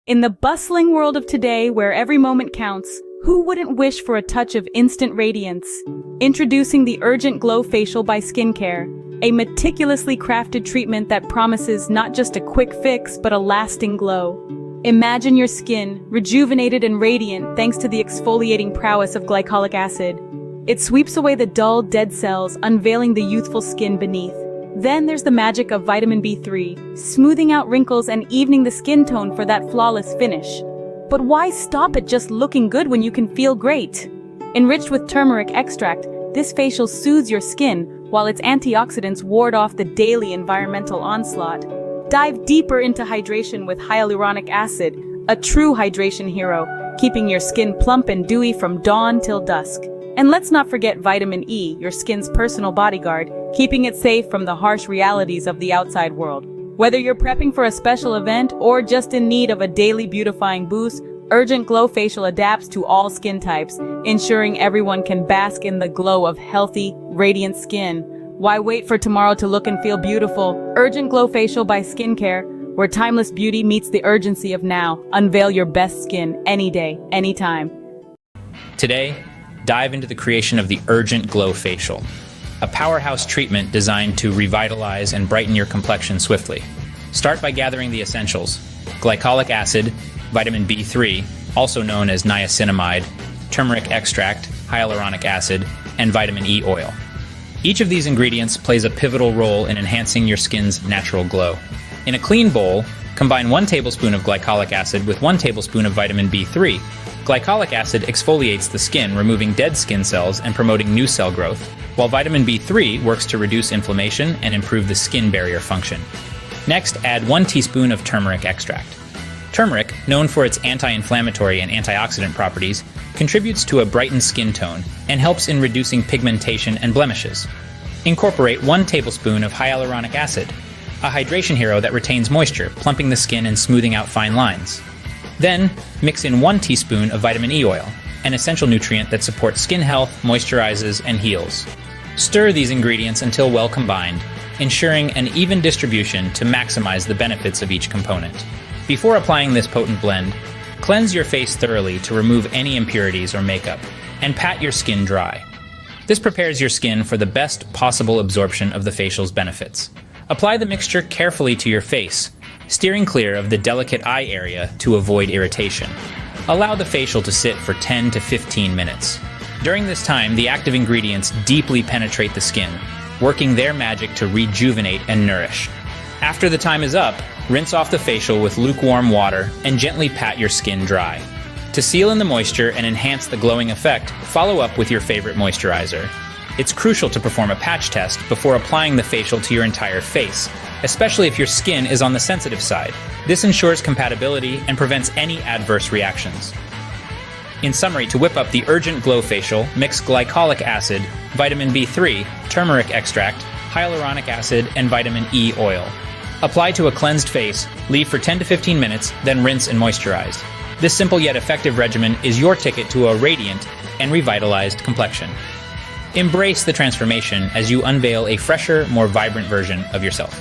In the bustling world of today, where every moment counts, who wouldn't wish for a touch of instant radiance? Introducing the Urgent Glow Facial by Skincare, a meticulously crafted treatment that promises not just a quick fix, but a lasting glow. Imagine your skin, rejuvenated and radiant thanks to the exfoliating prowess of glycolic acid. It sweeps away the dull, dead cells, unveiling the youthful skin beneath. Then there's the magic of vitamin B3, smoothing out wrinkles and evening the skin tone for that flawless finish. But why stop at just looking good when you can feel great? Enriched with turmeric extract, this facial soothes your skin while its antioxidants ward off the daily environmental onslaught. Dive deeper into hydration with hyaluronic acid, a true hydration hero, keeping your skin plump and dewy from dawn till dusk. And let's not forget vitamin E, your skin's personal bodyguard, keeping it safe from the harsh realities of the outside world. Whether you're prepping for a special event or just in need of a daily beautifying boost, Urgent Glow Facial adapts to all skin types, ensuring everyone can bask in the glow of healthy, radiant skin. Why wait for tomorrow to look and feel beautiful? Urgent Glow Facial by Skincare, where timeless beauty meets the urgency of now. Unveil your best skin any day, anytime. Today, dive into the creation of the Urgent Glow Facial, a powerhouse treatment designed to revitalize and brighten your complexion swiftly. Start by gathering the essentials: glycolic acid, vitamin B3, also known as niacinamide, turmeric extract, hyaluronic acid, and vitamin E oil. Each of these ingredients plays a pivotal role in enhancing your skin's natural glow. In a clean bowl, combine 1 tablespoon of glycolic acid with 1 tablespoon of vitamin B3. Glycolic acid exfoliates the skin, removing dead skin cells and promoting new cell growth, while vitamin B3 works to reduce inflammation and improve the skin barrier function. Next, add 1 teaspoon of turmeric extract. Turmeric, known for its anti-inflammatory and antioxidant properties, contributes to a brightened skin tone and helps in reducing pigmentation and blemishes. Incorporate 1 tablespoon of hyaluronic acid, a hydration hero that retains moisture, plumping the skin and smoothing out fine lines. Then, mix in 1 teaspoon of vitamin E oil, an essential nutrient that supports skin health, moisturizes, and heals. Stir these ingredients until well combined, ensuring an even distribution to maximize the benefits of each component. Before applying this potent blend, cleanse your face thoroughly to remove any impurities or makeup, and pat your skin dry. This prepares your skin for the best possible absorption of the facial's benefits. Apply the mixture carefully to your face, steering clear of the delicate eye area to avoid irritation. Allow the facial to sit for 10 to 15 minutes. During this time, the active ingredients deeply penetrate the skin, working their magic to rejuvenate and nourish. After the time is up, rinse off the facial with lukewarm water and gently pat your skin dry. To seal in the moisture and enhance the glowing effect, follow up with your favorite moisturizer. It's crucial to perform a patch test before applying the facial to your entire face, especially if your skin is on the sensitive side. This ensures compatibility and prevents any adverse reactions. In summary, to whip up the Urgent Glow Facial, mix glycolic acid, vitamin B3, turmeric extract, hyaluronic acid, and vitamin E oil. Apply to a cleansed face, leave for 10 to 15 minutes, then rinse and moisturize. This simple yet effective regimen is your ticket to a radiant and revitalized complexion. Embrace the transformation as you unveil a fresher, more vibrant version of yourself.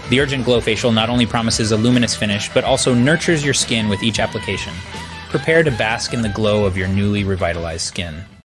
The Urgent Glow Facial not only promises a luminous finish, but also nurtures your skin with each application. Prepare to bask in the glow of your newly revitalized skin.